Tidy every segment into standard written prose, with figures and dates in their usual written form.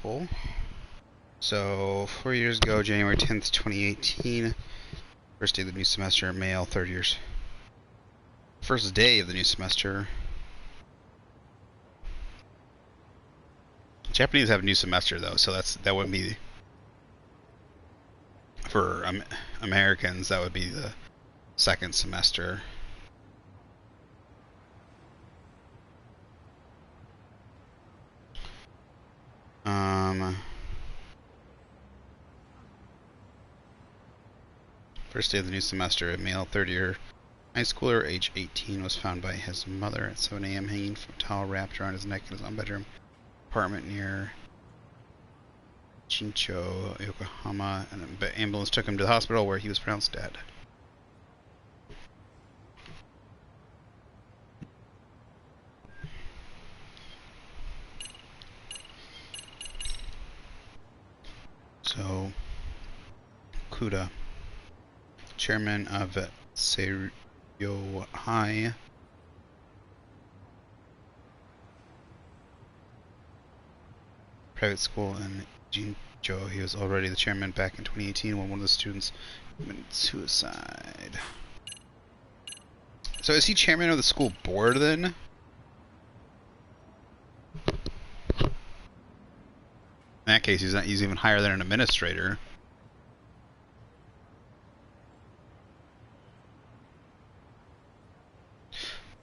Cool. So, 4 years ago, January 10th, 2018, first day of the new semester, male, third years. First day of the new semester. Japanese have a new semester though, so that wouldn't be for Americans. That would be the second semester. First day of the new semester, a male third year high schooler, age 18, was found by his mother at 7 a.m. hanging from a towel wrapped around his neck in his own bedroom apartment near Chincho, Yokohama, and an ambulance took him to the hospital where he was pronounced dead. So, Kuda, chairman of Seiryo High, private school in Jincho. He was already the chairman back in 2018 when one of the students committed suicide. So is he chairman of the school board then? In that case, he's even higher than an administrator.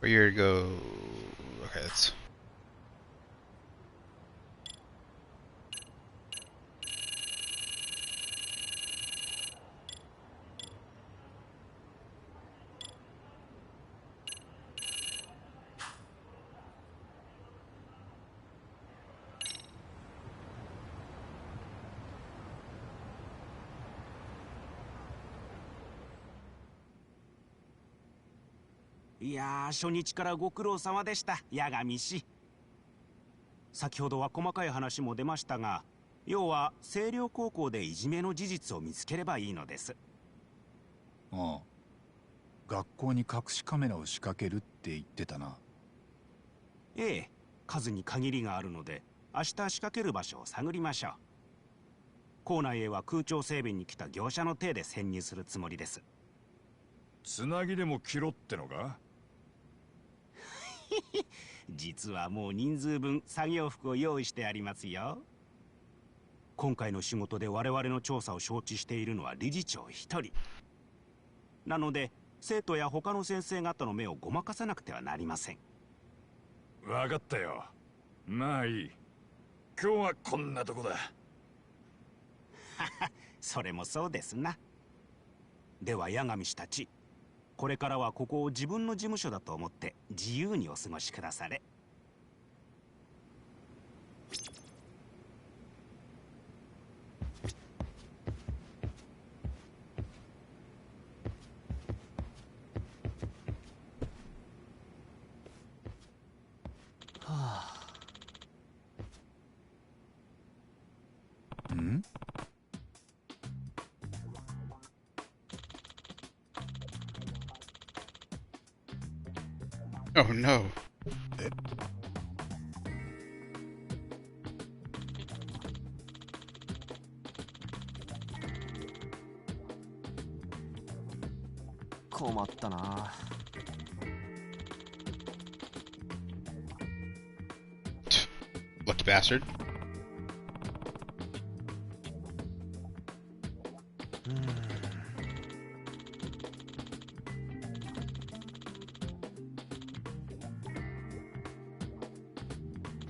A year ago. Okay, that's.いやー、初日からご苦労様でした、八神氏。先ほどは細かい話も出ましたが、要は星稜高校でいじめの事実を見つければいいのです。ああ、学校に隠しカメラを仕掛けるって言ってたな。ええ、数に限りがあるので、明日仕掛ける場所を探りましょう。校内へは空調整備に来た業者の手で潜入するつもりです。つなぎでも切ろってのか？実はもう人数分作業服を用意してありますよ。今回の仕事で我々の調査を承知しているのは理事長一人。なので生徒や他の先生方の目をごまかさなくてはなりません。分かったよ。まあいい。今日はこんなとこだ。それもそうですな。では八神氏たち、これからはここを自分の事務所だと思って自由にお過ごしくだされ。はあ。んOh no.困ったな。Lucky bastard.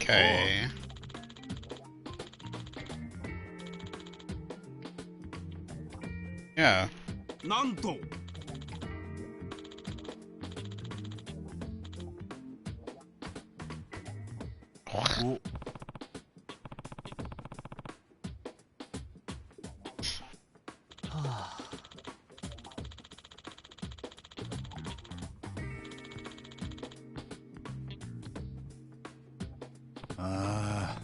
Okay. Yeah. なんとお。ああ。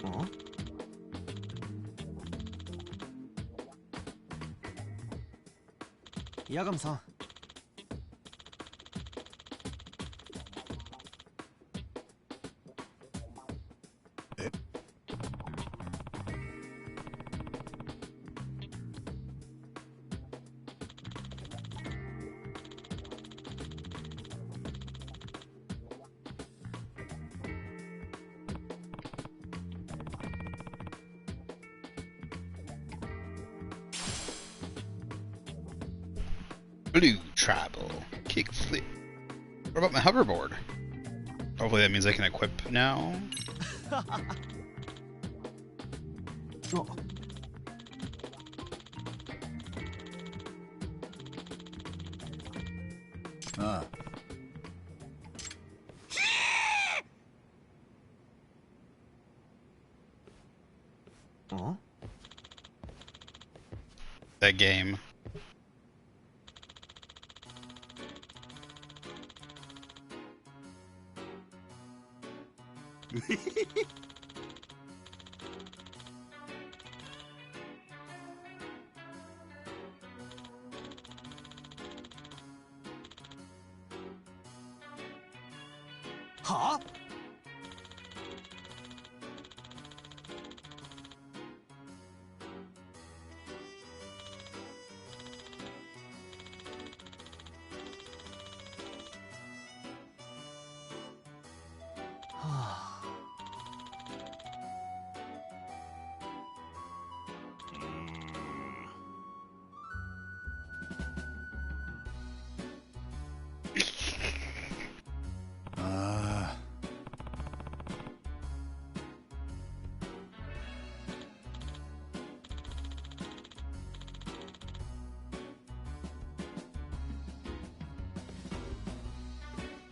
ん？ヤガムさん。え？Blue tribal kick flip. What about my hoverboard? Hopefully that means I can equip now. ああ。ん？ That game.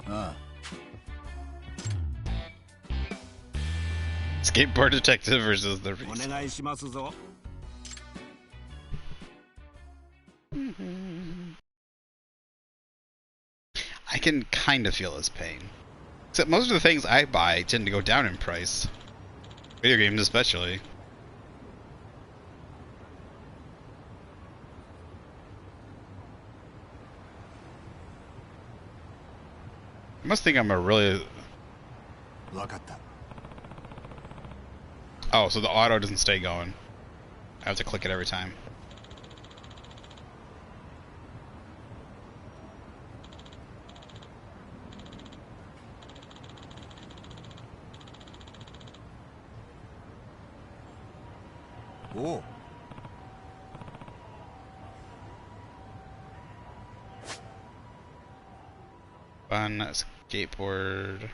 Huh? Skateboard detective versus the Reese. お願いしますぞ。I can kind of feel his pain. Except most of the things I buy tend to go down in price. Video games especially. I must think I'm a really... わかった。 Oh, so the auto doesn't stay going. I have to click it every time. Oh. Fun skateboard.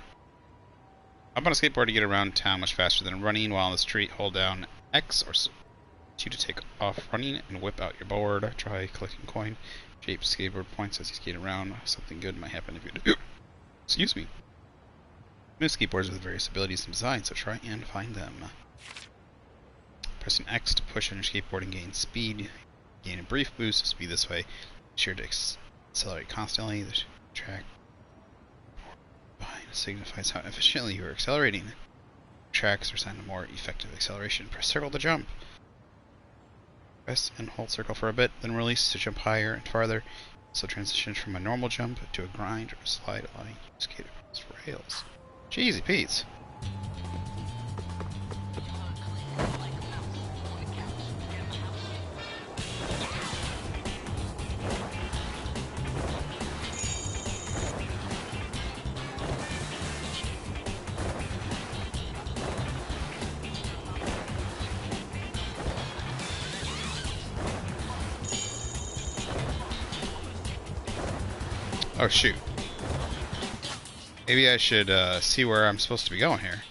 Hop on a skateboard to get around town much faster than running while on the street. Hold down X or Q to take off running and whip out your board. Try collecting coin. Shape skateboard points as you skate around. Something good might happen if you do. Excuse me. New skateboards with various abilities and designs, so try and find them. Press an X to push on your skateboard and gain speed. Gain a brief boost to speed this way. Be sure to accelerate constantly. The track behind signifies how efficiently you are accelerating. Tracks are a sign of more effective acceleration. Press circle to jump. Press and hold circle for a bit, then release to jump higher and farther. So transition from a normal jump to a grind or a slide, allowing you to skate across rails. Jeezy Pete's. Oh shoot. Maybe I should see where I'm supposed to be going here.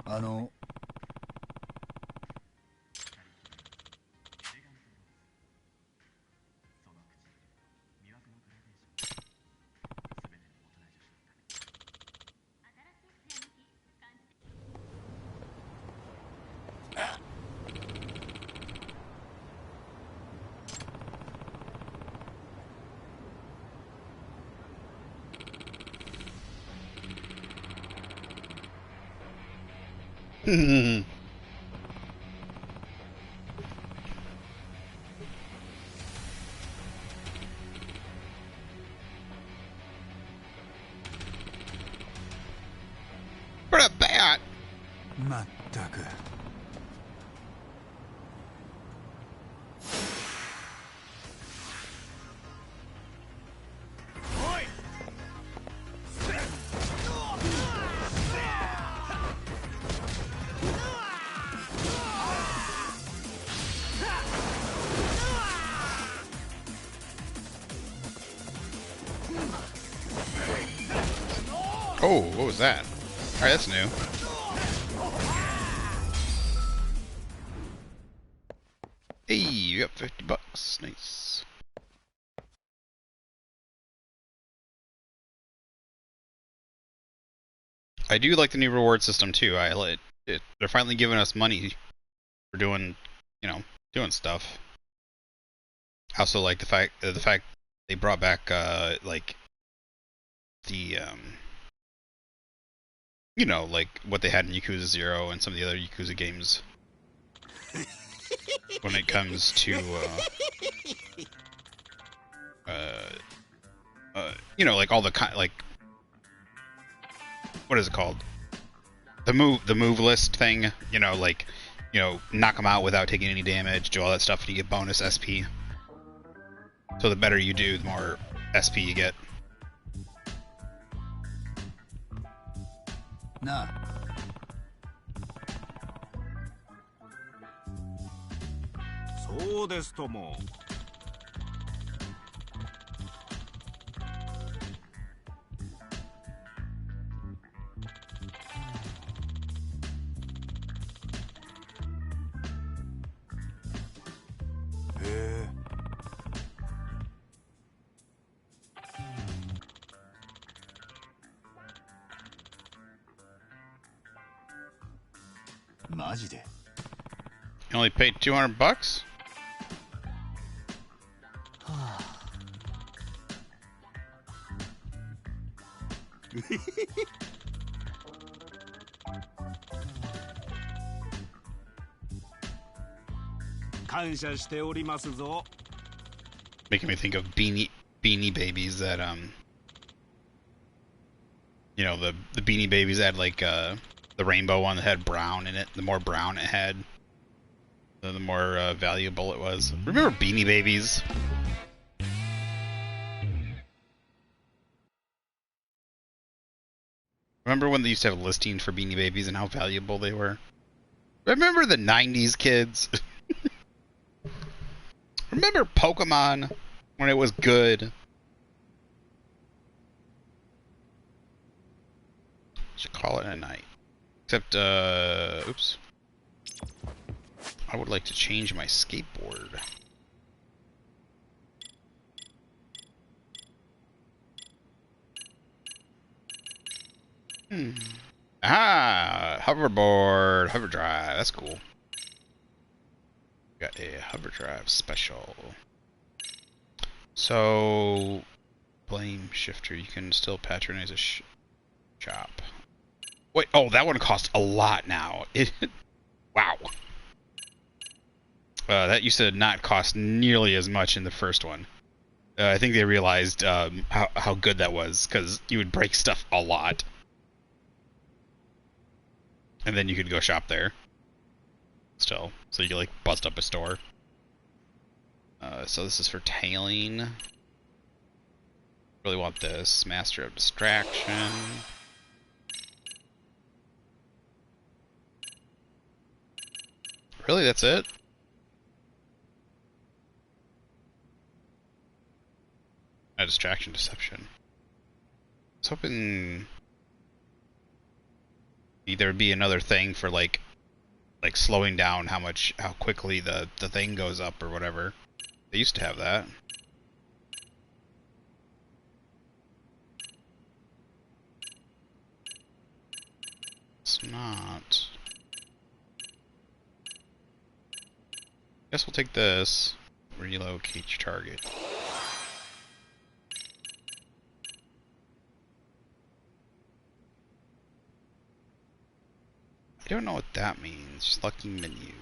あのWhat a bat! まったく。Oh, what was that? Alright, that's new. Hey, you got $50. Nice. I do like the new reward system too. I like it. They're finally giving us money for doing, doing stuff. I also like the fact they brought back like the like what they had in Yakuza 0 and some of the other Yakuza games when it comes to like all the like what is it called? The move list thing, like knock them out without taking any damage, do all that stuff and you get bonus SP. So the better you do, the more SP you get. なあ。そうですとも。へえ。マジで。 You only paid $200? 感謝しておりますぞ。 Making me think of beanie babies that the beanie babies had like the rainbow one that had brown in it. The more brown it had, the more valuable it was. Remember beanie babies? Remember when they used to have listings for beanie babies and how valuable they were? Remember the 90s kids? Remember Pokemon when it was good? Should call it a night. Except, oops. I would like to change my skateboard. Ah, hoverboard, hover drive. That's cool. Got a hover drive special. So, blame shifter. You can still patronize a shop. Wait, oh, that one costs a lot now. Wow. That used to not cost nearly as much in the first one. I think they realized how good that was, because you would break stuff a lot. And then you could go shop there. Still. So you could, like, bust up a store. So this is for tailing. Really want this. Master of Distraction. Really, that's it? A distraction deception. I was hoping... There'd be another thing for like slowing down how quickly the thing goes up or whatever. They used to have that. It's not. Guess we'll take this. Relocate your target. I don't know what that means. Selecting menu.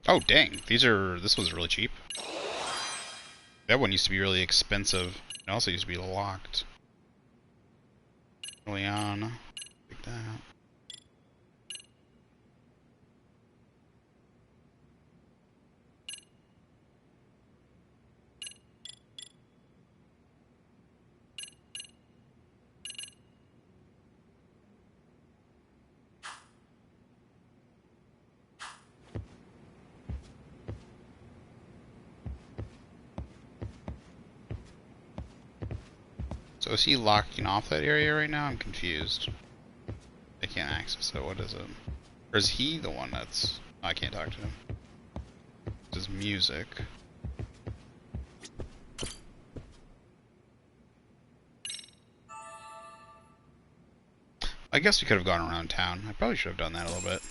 Oh dang, this was really cheap. That one used to be really expensive. It also used to be locked early on. Like that. So is he locking off that area right now? I'm confused. I can't access it. What is it? Or is he the one that's... Oh, I can't talk to him. This is music. I guess we could have gone around town. I probably should have done that a little bit.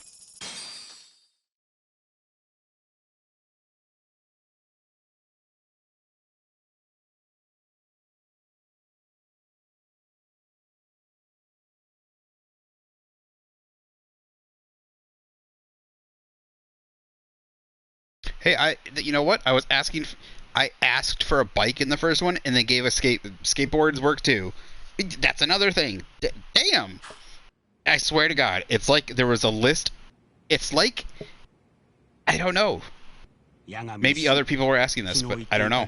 Hey, you know what? I asked for a bike in the first one, and they gave us skateboards work too. That's another thing. Damn! I swear to God, it's like there was a list. It's like, I don't know. Maybe other people were asking this, but I don't know.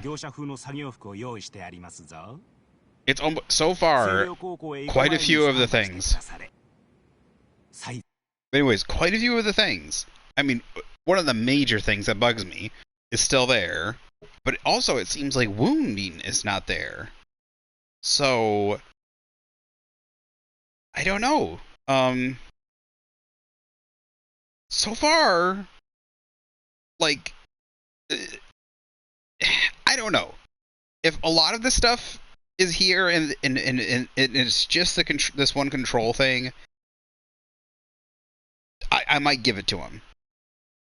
It's almost, so far, quite a few of the things. Anyways, quite a few of the things. I mean, one of the major things that bugs me is still there, but also it seems like wounding is not there. So, I don't know. So far, like, I don't know. If a lot of this stuff is here and it's just this one control thing, I might give it to him.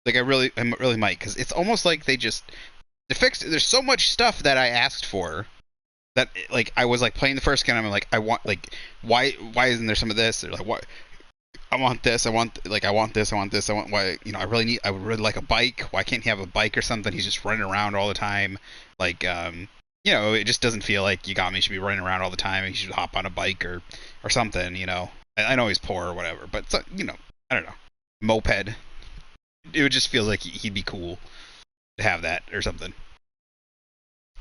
Like I really might, because it's almost like they fixed. There's so much stuff that I asked for that like I was like playing the first game. I'm like I want like why isn't there some of this? They're like what I want this. I want this. I want this. I want why I would really like a bike. Why can't he have a bike or something? He's just running around all the time. Like it just doesn't feel like Yagami should be running around all the time. He should hop on a bike or something. I know he's poor or whatever, but I don't know. Moped. It would just feel like he'd be cool to have that or something.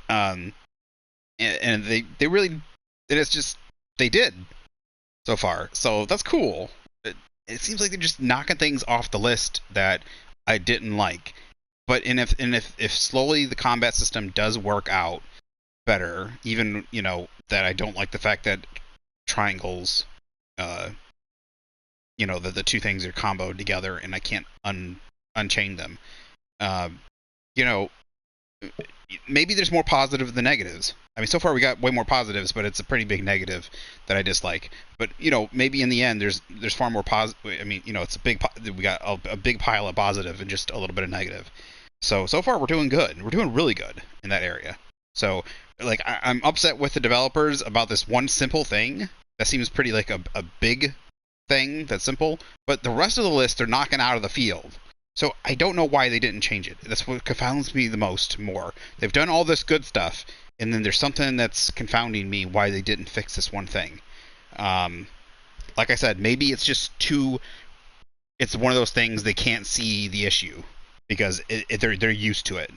And they really, it's just they did so far, so that's cool. It seems like they're just knocking things off the list that I didn't like. But if slowly the combat system does work out better, even that I don't like the fact that triangles, that the two things are comboed together and I can't unchain them. Maybe there's more positive than negatives. I mean, so far we got way more positives, but it's a pretty big negative that I dislike. But maybe in the end there's far more positive. I mean, it's we got a big pile of positive and just a little bit of negative. So far we're doing good. We're doing really good in that area. So like I'm upset with the developers about this one simple thing that seems pretty like a big thing that's simple, but the rest of the list they're knocking out of the field. So I don't know why they didn't change it. That's what confounds me the most more. They've done all this good stuff, and then there's something that's confounding me why they didn't fix this one thing. Like I said, maybe it's just it's one of those things they can't see the issue because they're used to it.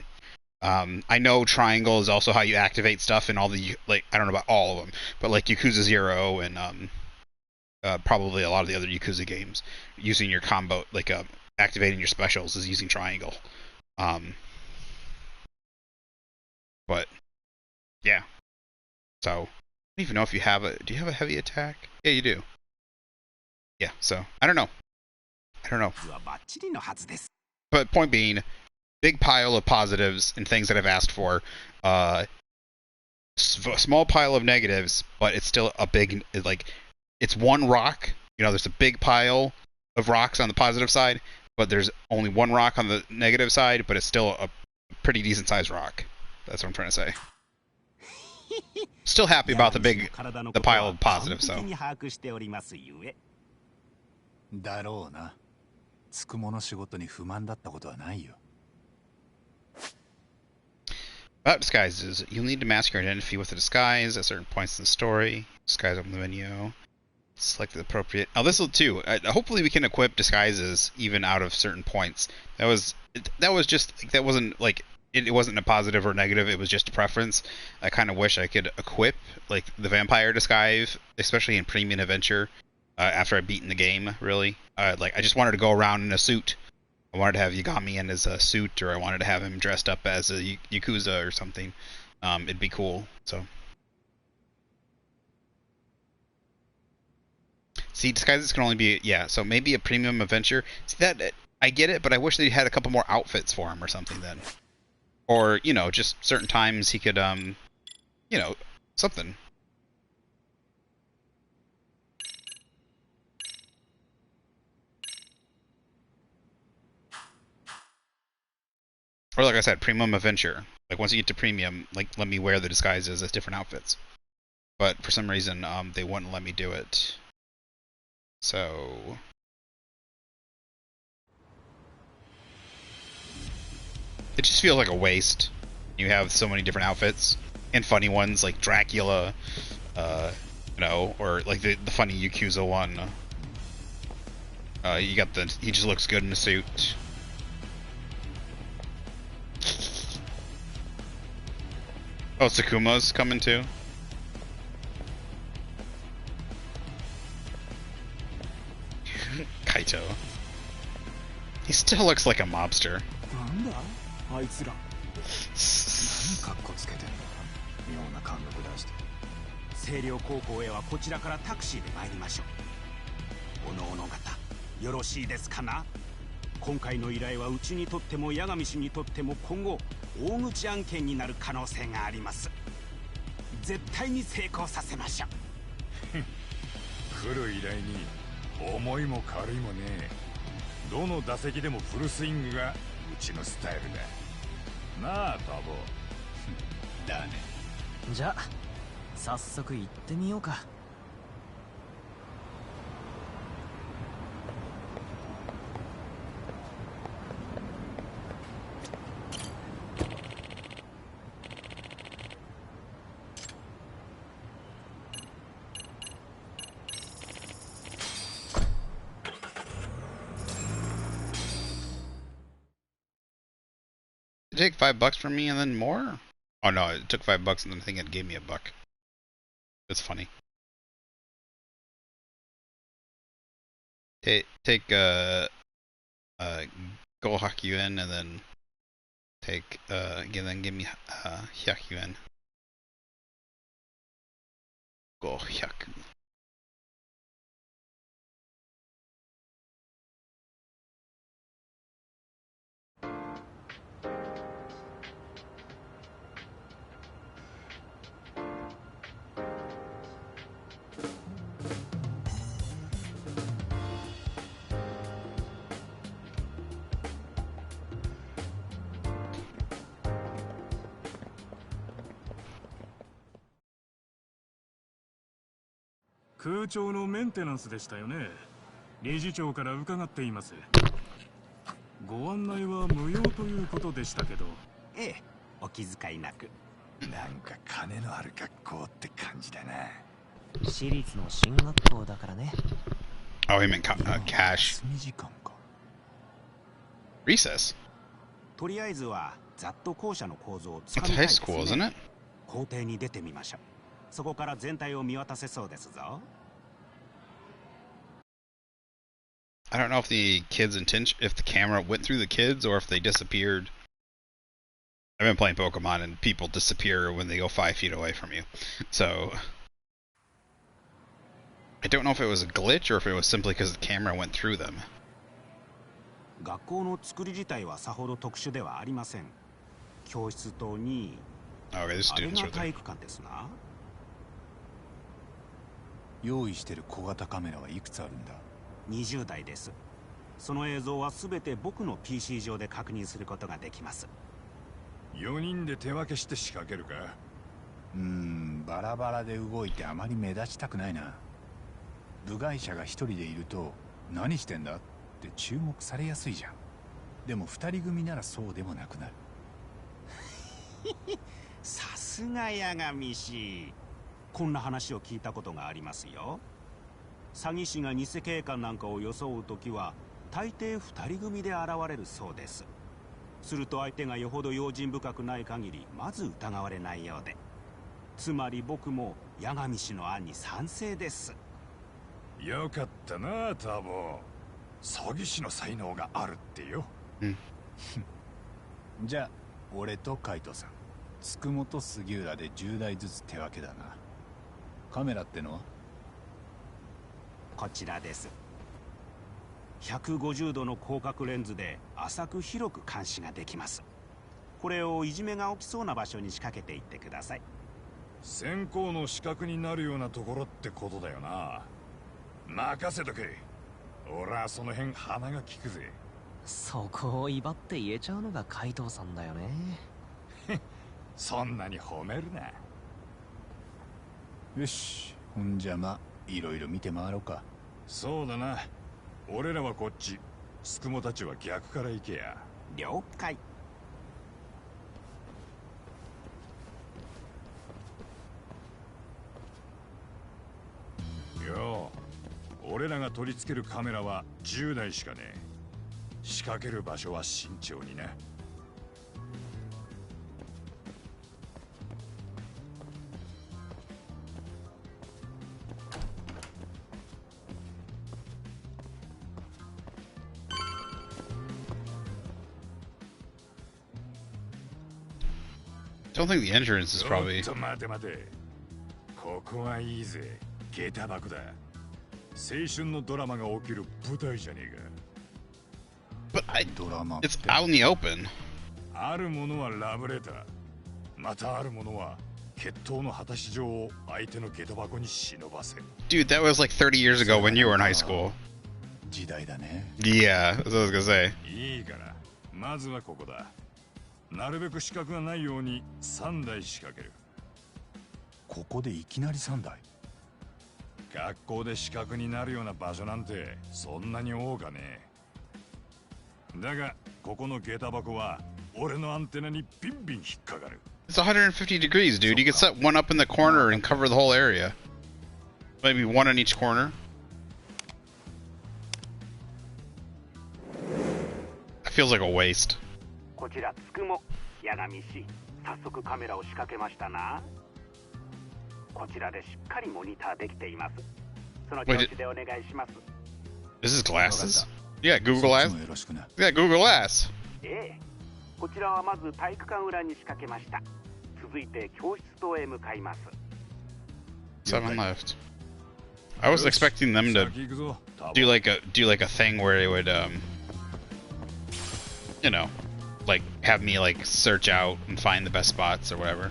I know triangle is also how you activate stuff in all the, like, I don't know about all of them, but like Yakuza 0 and probably a lot of the other Yakuza games, using your combo, like activating your specials is using triangle. But yeah, so I don't even know if you have a. Do you have a heavy attack? Yeah, you do. Yeah, so I don't know. But point being, big pile of positives and things that I've asked for. Small pile of negatives, but it's still a big, like, it's one rock. You know, there's a big pile of rocks on the positive side, but there's only one rock on the negative side, but it's still a pretty decent sized rock. That's what I'm trying to say. Still happy about the pile of positives, so. だろうな。つくもの仕事に不満だったことはないよ。 About disguises, you'll need to mask your identity with a disguise at certain points in the story. Disguise open the menu. Select the appropriate. Oh, this will too. Hopefully, we can equip disguises even out of certain points. That was just, that wasn't like it wasn't a positive or negative. It was just a preference. I kind of wish I could equip like the vampire disguise, especially in Premium Adventure. After I'd beaten the game, really, like I just wanted to go around in a suit. I wanted to have Yagami in his suit, or I wanted to have him dressed up as a Yakuza or something. It'd be cool. So, see, disguises can only be, yeah. So maybe a Premium Adventure. See, that I get it, but I wish they had a couple more outfits for him or something then, or you know, just certain times he could, you know, something. Or like I said, Premium Adventure. Like once you get to Premium, like let me wear the disguises as different outfits. But for some reason, they wouldn't let me do it. So it just feels like a waste. You have so many different outfits and funny ones like Dracula, you know, or like the funny Yakuza one. You got he just looks good in a suit. Oh, Tsukuma's coming too. Kaito. He still looks like a mobster. あいつら何カッコつけてんの妙な貫禄出して清涼高校へはこちらからタクシーで参りましょうおのおの方よろしいですかな今回の依頼はうちにとっても八神氏にとっても今後大口案件になる可能性があります絶対に成功させましょう来る依頼に重いも軽いもねどの打席でもフルスイングがうちのスタイルだなあタボだねじゃあ早速行ってみようかDid it take $5 from me and then more? Oh no, it took $5 and then I think it gave me $1. That's funny. Take Go Hakyuen and then take then give me Hyakuen. Go Hyaku.「空調のメンテナンスでしたよね。理事長から伺っています。ご案内は無用ということでしたけど。ええ、お気遣いなく。なんか金のある学校って感じだな。私立の進学校だからね。Oh, he meant cash. 休み時間か。Recess. とりあえずはざっと校舎の構造をつか It's みた high いです school, isn't ね。 it? 校庭に出てみましょう。そこから全体を見渡せそうですぞ。 I don't know if the kids if the camera went through the kids or if they disappeared. I've been playing Pokemon and people disappear when they go 5 feet away from you. So I don't know if it was a glitch or if it was simply because the camera went through them. 学校の作り自体はさほど特殊ではありません。教室とに、 Okay, the あれ students が are 体 there. 育館ですな。用意してる小型カメラはいくつあるんだ？ 20台です。その映像は全て僕の PC 上で確認することができます。 4人で手分けして仕掛けるか。バラバラで動いてあまり目立ちたくないな。部外者が一人でいると何してんだって注目されやすいじゃん。でも2人組ならそうでもなくなる。さすが八神氏。こんな話を聞いたことがありますよ。詐欺師が偽警官なんかを装うときは大抵2人組で現れるそうです。すると相手がよほど用心深くない限りまず疑われないようで、つまり僕も八神氏の案に賛成です。よかったなタボ。詐欺師の才能があるってよ。じゃあ俺とカイトさん、つくもと杉浦で10台ずつ手分けだな。カメラってのは？こちらです。150度の広角レンズで浅く広く監視ができます。これをいじめが起きそうな場所に仕掛けていってください。先行の死角になるようなところってことだよな。任せとけ。俺はその辺鼻が利くぜ。そこを威張って言えちゃうのが海藤さんだよね。そんなに褒めるな。よし、ほんじゃまいろいろ見て回ろうか。そうだな。俺らはこっち、スクモたちは逆から行けや。了解。よう、俺らが取り付けるカメラは10台しかねえ。仕掛ける場所は慎重にな。I don't think the entrance is probably. ちょっと待て待て。ここはいいぜ。下駄箱だ。青春のドラマが起きる舞台じゃねえか。 But it's out in the open. あるものはラブレター。またあるものは決闘の果たし状を相手の下駄箱に忍ばせる。 Dude, that was like 30 years ago when you were in high school. 時代だね。 Yeah, that's what I was gonna say. いいから、まずはここだ。なるべく死角がないように3台仕掛ける。ここでいきなり3台。学校で死角になるような場所なんてそんなに多かねえ。だがここの下駄箱は俺のアンテナにビンビン引っかかる。 It's 150 degrees, dude. You could set one up in the corner and cover the whole area. Maybe one in each corner. That feels like a waste. こちらつくも八神氏、早速カメラを仕掛けましたな。こちらでしっかりモニターできています。その調子でお願いします。 Is this glasses? Yeah, Google Glass. よろしくな。 Yeah, Google Glass. ええ、こちらはまず体育館裏に仕掛けました。続いて教室棟へ向かいます。 7 left. I was expecting them to 先行くぞ、タボ。 do like a thing where it would you know, like have me like search out and find the best spots or whatever.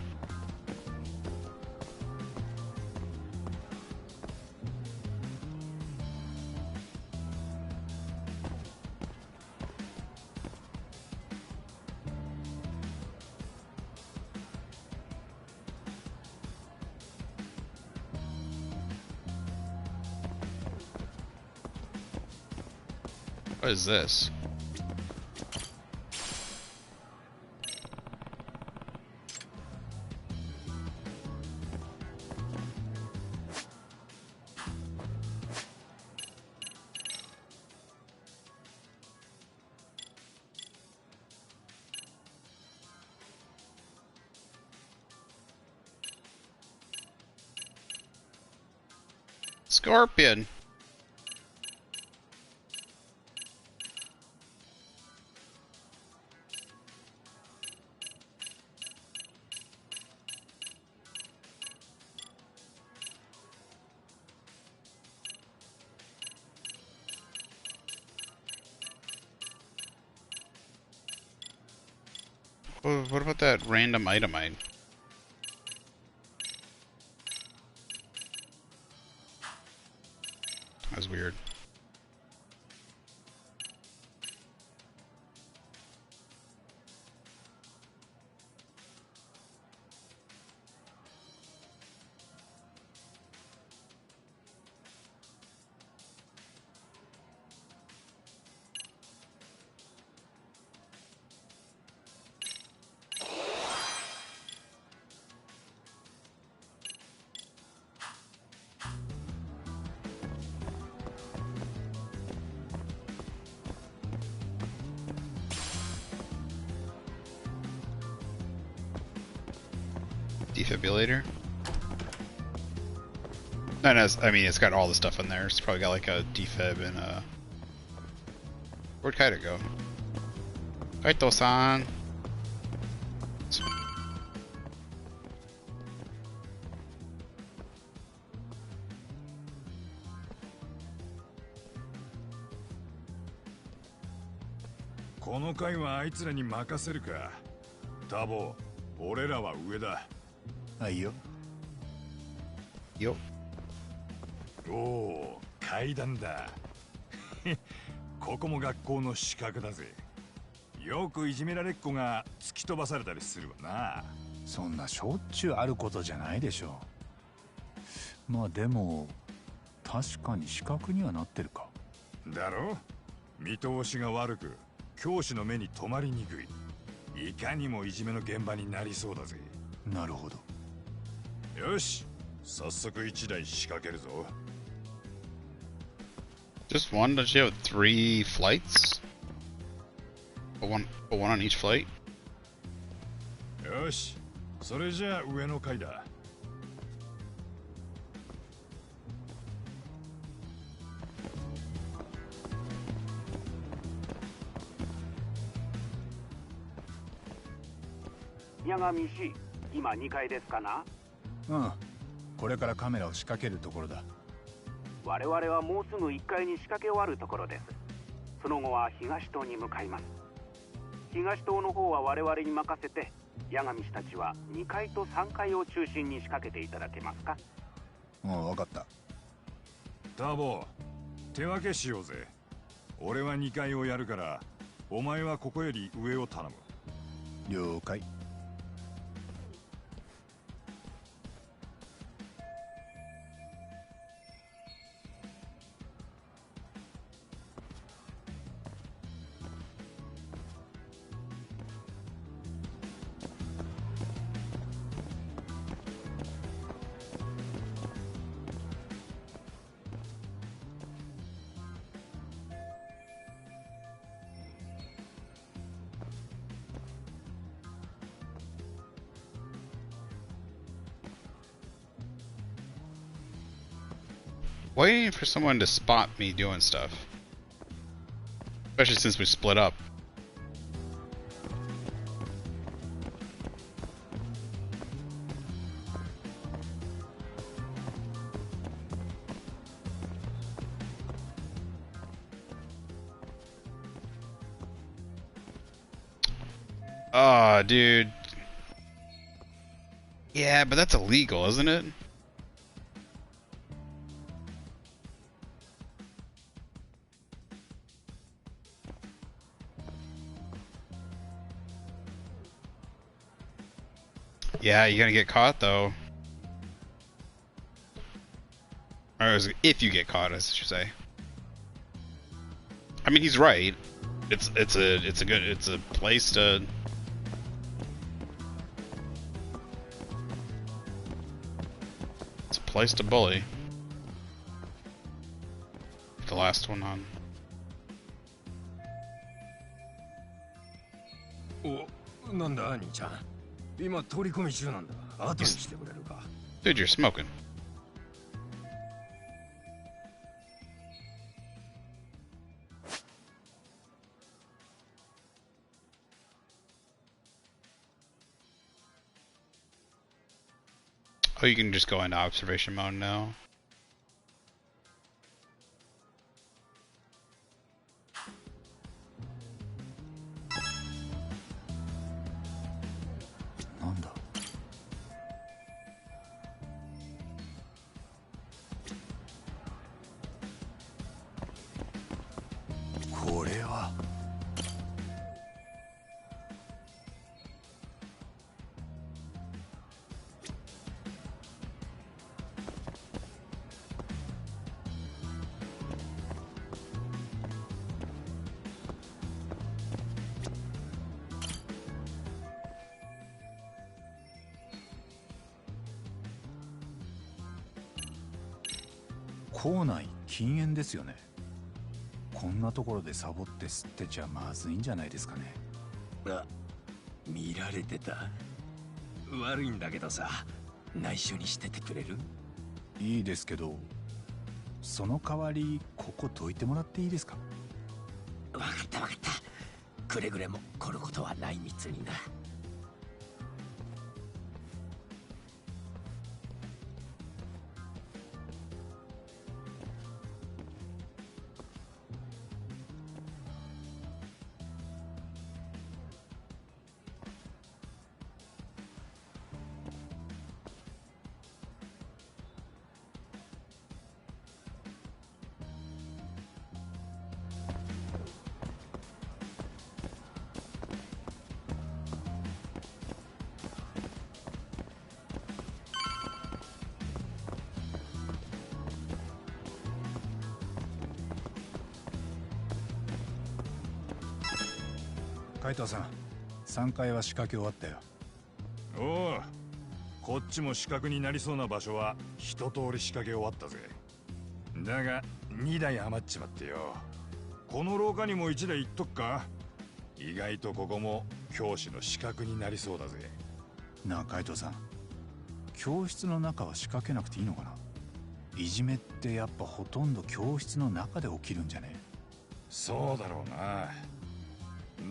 What is this? scorpion. What about that random item I... That was weird. Defibrillator? No, no, I mean, it's got all the stuff in there. It's probably got like a defib and a... Where'd Kaito go? Kaito-san!この回はあいつらに任せるか。タボ、俺らは上だ。あ、いいよ。よ。おお、階段だ。ここも学校の死角だぜ。よくいじめられっ子が突き飛ばされたりするわな。そんなしょっちゅうあることじゃないでしょう。まあでも確かに死角にはなってるか。だろ？見通しが悪く教師の目に留まりにくい。いかにもいじめの現場になりそうだぜ。なるほど。よし、早速一台仕掛けるぞ。Just one? Does she have 3 flights? But one on each flight? よし、それじゃあ上の階だ。八神氏、今2階ですかな？うん。これからカメラを仕掛けるところだ。我々はもうすぐ1階に仕掛け終わるところです。その後は東棟に向かいます。東棟の方は我々に任せて、八神氏たちは2階と3階を中心に仕掛けていただけますか？うん、分かった。タボ、手分けしようぜ。俺は2階をやるから、お前はここより上を頼む。了解。Waiting for someone to spot me doing stuff. Especially since we split up. Oh, dude. Yeah, but that's illegal, isn't it? Yeah, you're gonna get caught though. Or if you get caught, I should say. I mean, he's right. It's a place to. It's a place to bully. The last one on. お、なんだ兄ちゃん。今取り込み中なんだ。後にしてくれるか。Dude, you're smoking. Oh, you can just go into observation mode now.校内禁煙ですよね。こんなところでサボって吸ってちゃまずいんじゃないですかね。見られてた。悪いんだけどさ、内緒にしててくれる？いいですけど、その代わりここどいてもらっていいですか？分かった分かった。くれぐれもこることはないみつにな。海藤さん、3階は仕掛け終わったよ。おう、こっちも死角になりそうな場所は一通り仕掛け終わったぜ。だが2台余っちまってよ。この廊下にも1台行っとくか？意外とここも教師の死角になりそうだぜ。なあ海藤さん、教室の中は仕掛けなくていいのかな？いじめってやっぱほとんど教室の中で起きるんじゃね？そうだろうな。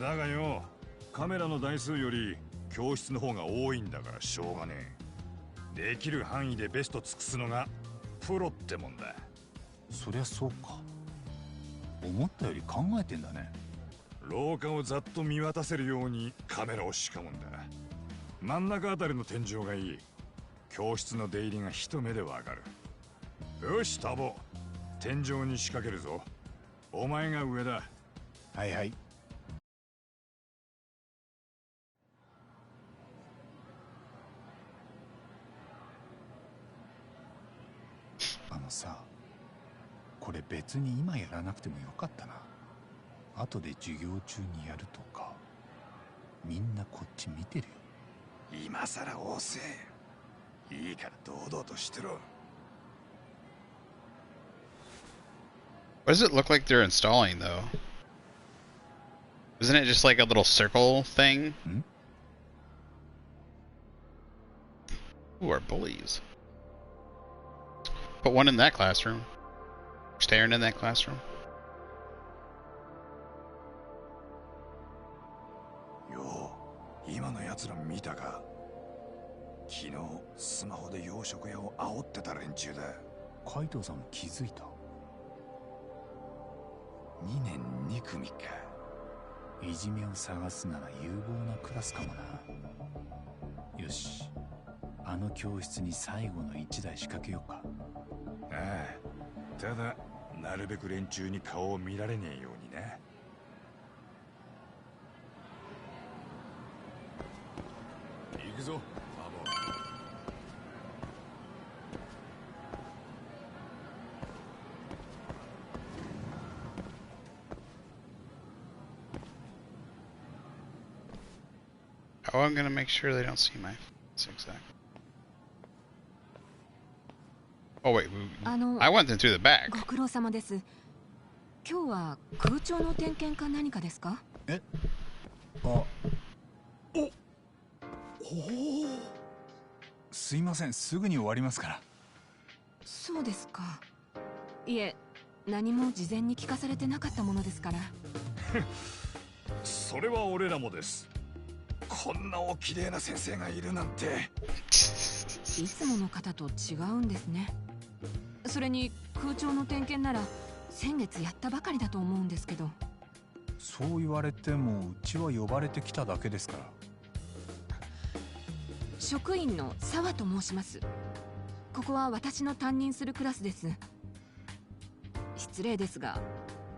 だがよ、カメラの台数より教室の方が多いんだからしょうがねえ。できる範囲でベスト尽くすのがプロってもんだ。そりゃそうか。思ったより考えてんだね。廊下をざっと見渡せるようにカメラを仕込むんだ。真ん中あたりの天井がいい。教室の出入りが一目でわかる。よしタボ、天井に仕掛けるぞ。お前が上だ。はいはい。さ、これ別に今やらなくてもよかったな。後で授業中にやるとか。みんなこっち見てるよ。今さら押せ。いいから堂々としてろ。What does it look like they're installing though? Isn't it just like a little circle thing? Who are bullies? Put one in that classroom. Staring in that classroom. よう、今の奴ら見たか？昨日スマホで洋食屋を煽ってた連中だ。海藤さんも気づいた。2年2組か。いじめを探すなら有望なクラスかもな。よし、あの教室に最後の1台仕掛けようか。ああ、ただなるべく連中に顔を見られねえようにな。行くぞ、アボ。Oh, I'm gonna make sure they don't see my zigzag. Oh wait, I went in through the back. ご苦労様です。今日は空調の点検か何かですか？え？あ、お、すいません、すぐに終わりますから。そうですか。いえ、何も事前に聞かされてなかったものですから。それは俺らもです。こんなお綺麗な先生がいるなんて。いつもの方と違うんですね。それに空調の点検なら先月やったばかりだと思うんですけど。そう言われてもうちは呼ばれてきただけですから。職員の沢と申します。ここは私の担任するクラスです。失礼ですが、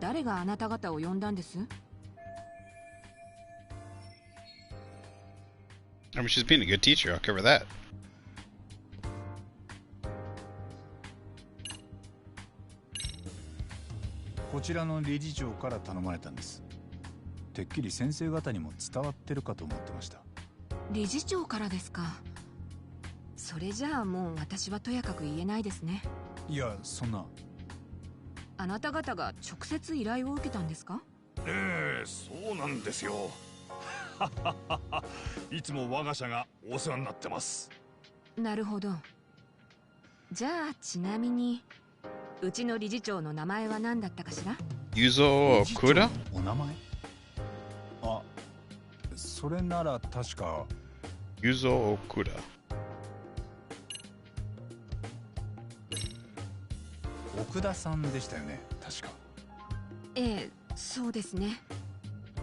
誰があなた方を呼んだんです？ I mean, she's being a good teacher. I'll cover that. こちらの理事長から頼まれたんです。てっきり先生方にも伝わってるかと思ってました。理事長からですか。それじゃあもう私はとやかく言えないですね。いや、そんな。あなた方が直接依頼を受けたんですか？そうなんですよ。いつも我が社がお世話になってます。なるほど。じゃあちなみにうちの理事長の名前は何だったかしら？ Yuzo Okuda? お名前？あ、それなら確か Yuzo Okuda. 奥田さんでしたよね、確か。ええ、そうですね。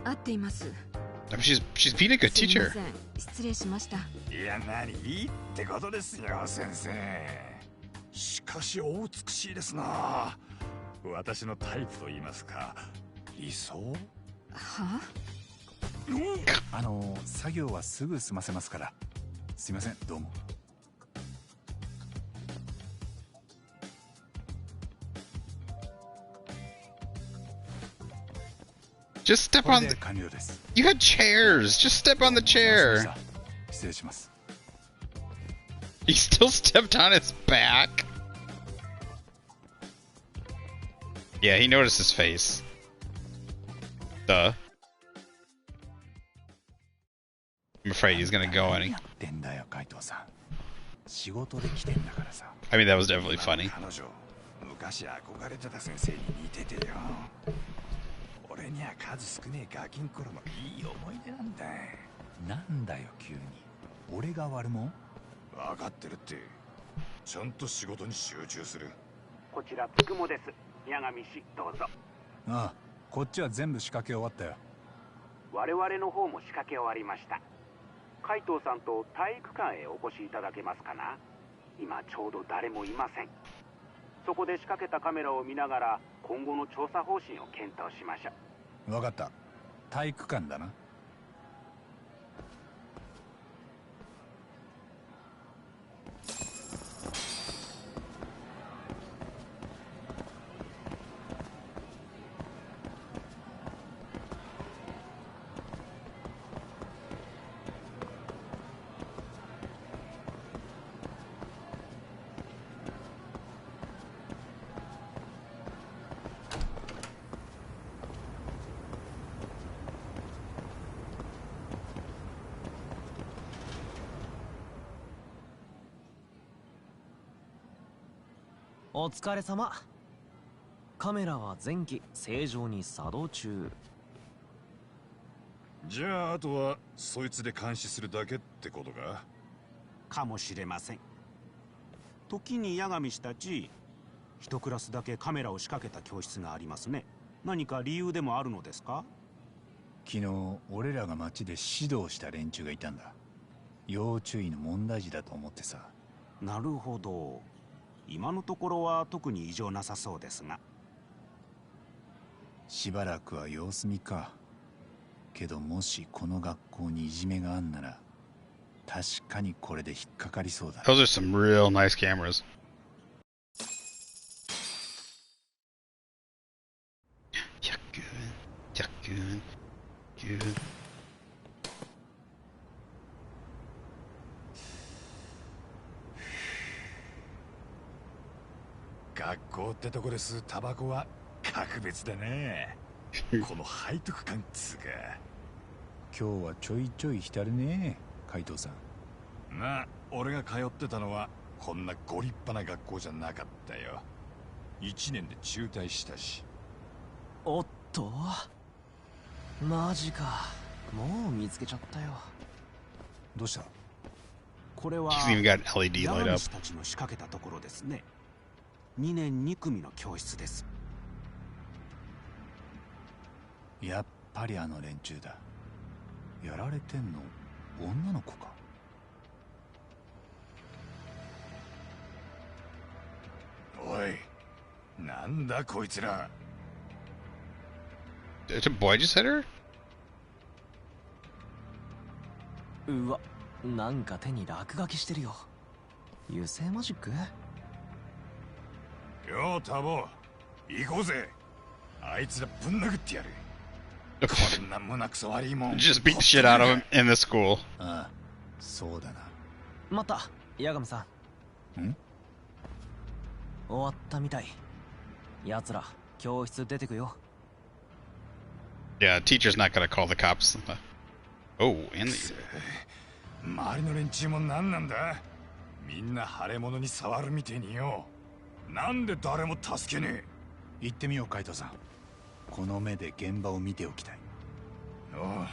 合っています。I mean, she's being a good すみ teacher. ません、失礼しました。いや、何いいってことですよ、先生。しかしお美しいですな。私のタイプと言いますか、理想？は作業はすぐ済ませますから。すいません、どうも。Just step これ on で the. 完了です。 You had chairs. Just step on the chair. 失礼します。He still stepped on his back. Yeah, he noticed his face. Duh. I'm afraid he's gonna go any. 何やってんだよ、海藤さん。仕事で来てんだからさ。I mean, that was definitely funny. 彼女、昔憧れてた先生に似ててよ。俺には数少ねえガキン頃のいい思い出なんだ。なんだよ、急に。俺が悪者？分かってるって。ちゃんと仕事に集中する。こちらつくもです。八神氏、どうぞ。ああ、こっちは全部仕掛け終わったよ。我々の方も仕掛け終わりました。海藤さんと体育館へお越しいただけますかな。今ちょうど誰もいません。そこで仕掛けたカメラを見ながら今後の調査方針を検討しましょう。分かった。体育館だな。お疲れ様。カメラは前期正常に作動中。じゃああとはそいつで監視するだけってことか？かもしれません。時に八神氏たち、一クラスだけカメラを仕掛けた教室がありますね。何か理由でもあるのですか？昨日俺らが街で指導した連中がいたんだ。要注意の問題児だと思ってさ。なるほど。今のところは特に異常なさそうですが。しばらくは様子見か。けどもしこの学校にいじめがあんなら確かにこれで引っかかりそうだ。 Those are some real nice cameras. Good. 学校ってとこで吸うタバコは格別だね。この背徳感っつうか。今日はちょいちょい浸るね、海藤さん。まあ俺が通ってたのはこんなご立派な学校じゃなかったよ。1年で中退したし。おっと、マジか。もう見つけちゃったよ。どうした？これは She's even got an LED 山 light up. 西たちの仕掛けたところですね。2年2組の教室です。やっぱりあの連中だ。やられてんの女の子か。おい、なんだこいつら。Did a boy just hit her? うわ、なんか手に落書きしてるよ。油性マジック？ようタボ、行こうぜ。あいつらぶん殴ってやる。こんな胸くそ悪いもん。 Just beat the shit out of him in the school. ああ、そうだな。また、ヤガムさん。ん？終わったみたい。奴ら、教室出てくよ。Yeah, teacher's not gonna call the cops. Oh, and the... 周りの連中も何なんだ。みんな腫れ物に触るみてえによ。なんで誰も助けねえ。行ってみよう、カイトさん。この目で現場を見ておきたい。おう。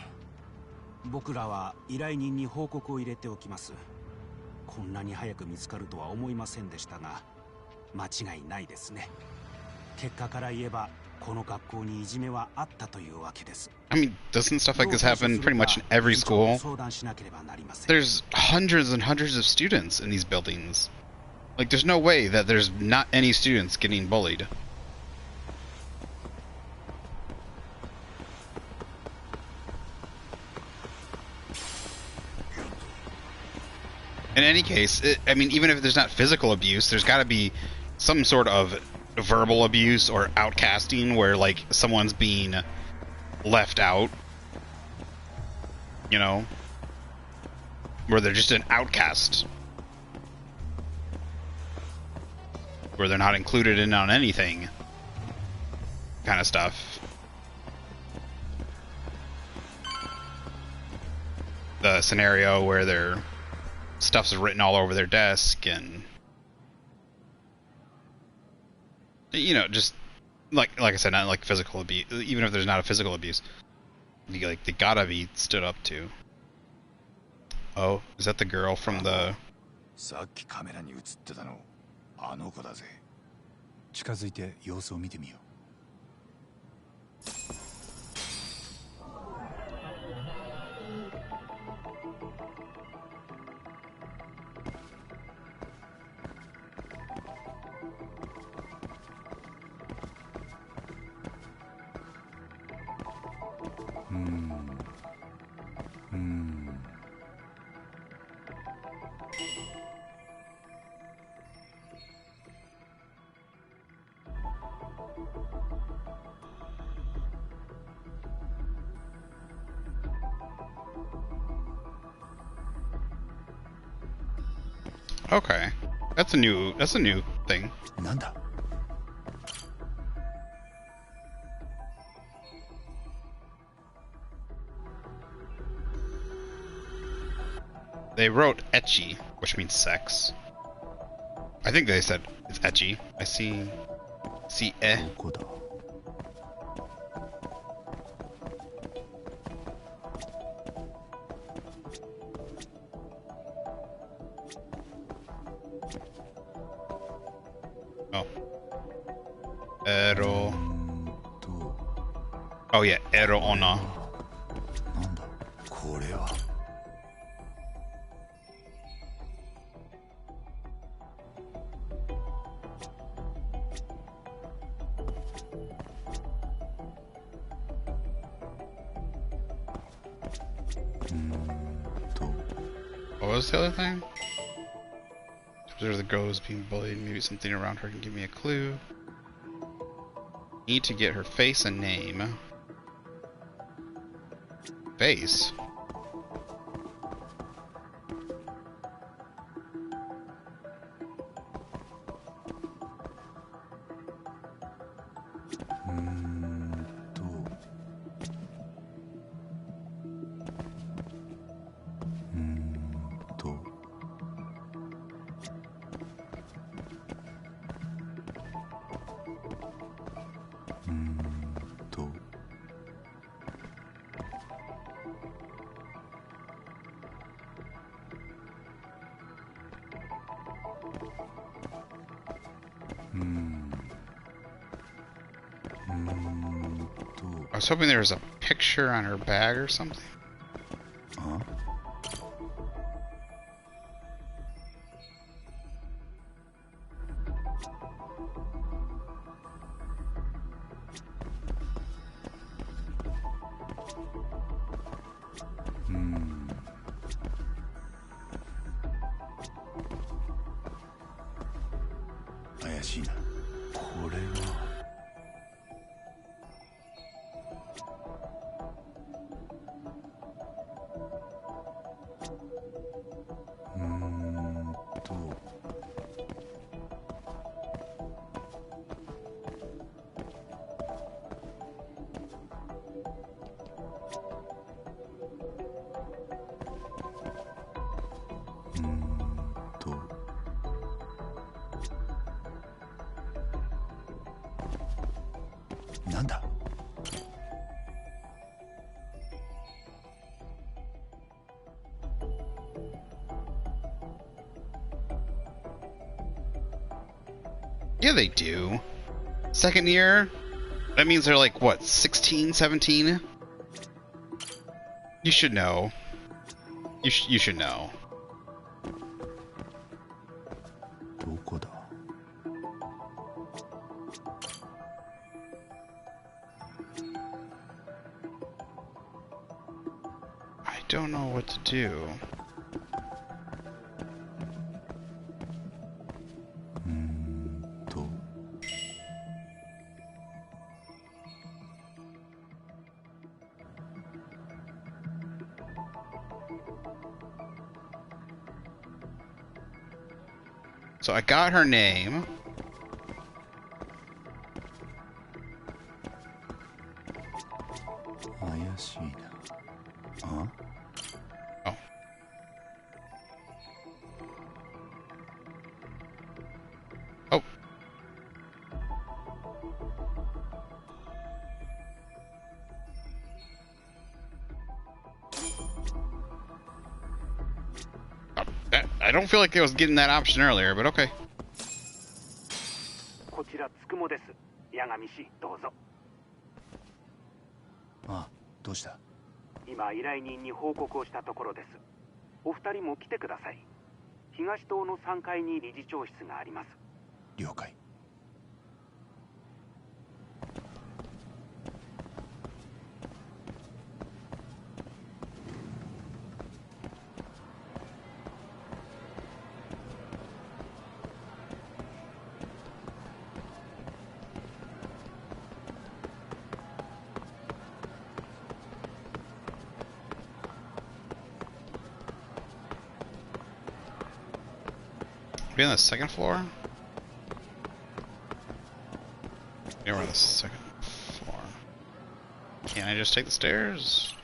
僕らは依頼人に報告を入れておきます。こんなに早く見つかるとは思いませんでしたが、間違いないですね。結果から言えばこの学校にいじめはあったというわけです。I mean, doesn't stuff like this happen pretty much in every school? There's hundreds and hundreds of students in these buildings. Like, there's no way that there's not any students getting bullied. In any case, I mean, even if there's not physical abuse, there's got to be some sort of verbal abuse or outcasting where, like, someone's being left out. You know? Where they're just an outcast. Where they're not included in on anything. Kind of stuff. The scenario where their stuff's written all over their desk and, you know, just like I said, not like physical abuse. Even if there's not a physical abuse, like they gotta be stood up to. Oh, is that the girl from the? さっきカメラに映ってたの、あの子だぜ。近づいて様子を見てみよう。Okay, that's a new thing. なんだ? They wrote ecchi, which means sex. I think they said it's ecchi. I see eh. どこだ? Oh. Ero. Oh yeah, ero ona. なんだこれは。What was the other thing? Observe the girl who's being bullied. Maybe something around her can give me a clue. Need to get her face and name. Face? was hoping there was a picture on her bag or something. Huh? Hmm. 怪しいな。これは。なんだ？Yeah, they do. Second year? That means they're like, what, 16, 17? You should know. You should know. どこだ I don't know what to do. So I got her name. Huh? Oh. Oh. I don't feel like I was getting that option earlier, but okay. こちらつくもです。八神氏どうぞ。あ、どうした？今依頼人に報告をしたところです。お二人も来てください。東棟の3階に理事長室があります。了解。Are we on the second floor? Yeah, we're on the second floor. Can't I just take the stairs?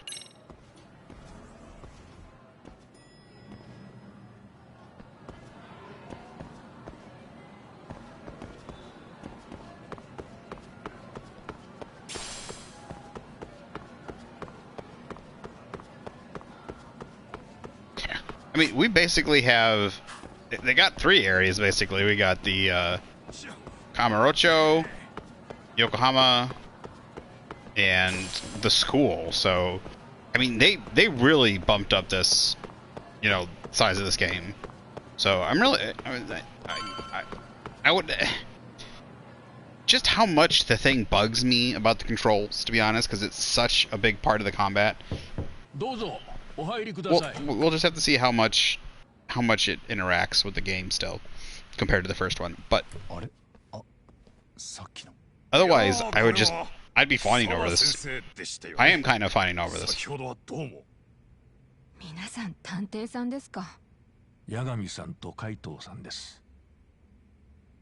Yeah. I mean, we basically have... They got 3 areas, basically. We got the Kamurocho, Yokohama, and the school. So, I mean, they really bumped up this, you know, size of this game. So, I'm really... I would... Just how much the thing bugs me about the controls, to be honest, because it's such a big part of the combat. We'll just have to see how much it interacts with the game still compared to the first one, but otherwise I'd be fawning over this. I am kind of fawning over this. 皆さん探偵さんですか？八神さんと海藤さんです。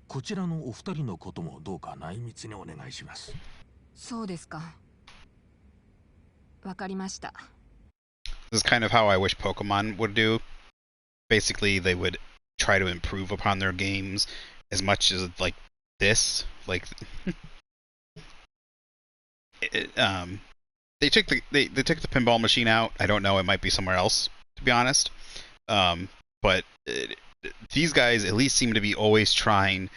こちらのお二人のこともどうか内密にお願いします。そうですか。わかりました。This is kind of how I wish Pokemon would do. Basically, they would try to improve upon their games as much as like this. Like, they took the pinball machine out. I don't know. It might be somewhere else, to be honest. But these guys at least seem to be always trying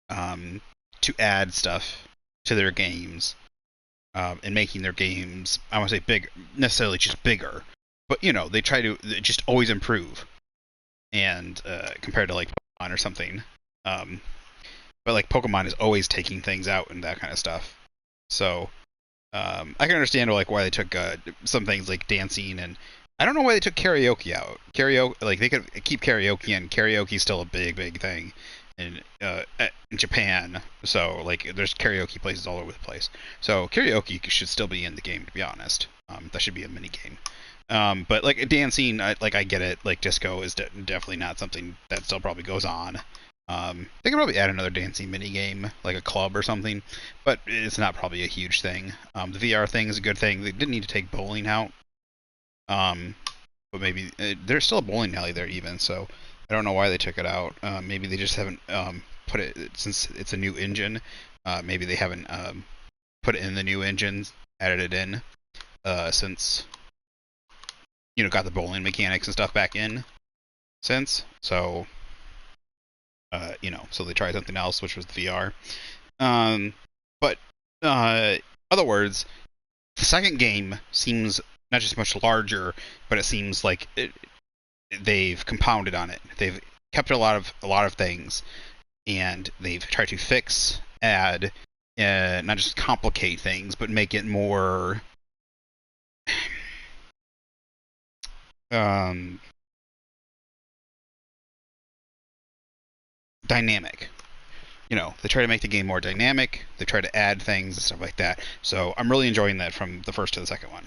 to add stuff to their games. in making their games. I want to say big, necessarily just bigger, but you know, they try to just always improve. And compared to like Pokemon or something, but like Pokemon is always taking things out and that kind of stuff. So I can understand like why they took some things like dancing, and I don't know why they took karaoke out. Karaoke, like they could keep karaoke in. Karaoke's still a big thing in Japan. So like there's karaoke places all over the place. So karaoke should still be in the game, to be honest. That should be a mini game. But like dancing, I get it. Like disco is definitely not something that still probably goes on. They could probably add another dancing mini game, like a club or something, but it's not probably a huge thing. The VR thing is a good thing. They didn't need to take bowling out. But maybe there's still a bowling alley there even, so I don't know why they took it out. Maybe they just haven't put it, since it's a new engine. Maybe they haven't put it in the new engines, added it in since, you know, got the bowling mechanics and stuff back in since. So you know, so they tried something else, which was the VR. But other words, the second game seems not just much larger, but it seems like they've compounded on it. They've kept a lot of things, and they've tried to fix, add, not just complicate things, but make it more dynamic. You know, they try to make the game more dynamic. They try to add things and stuff like that. So I'm really enjoying that from the first to the second one.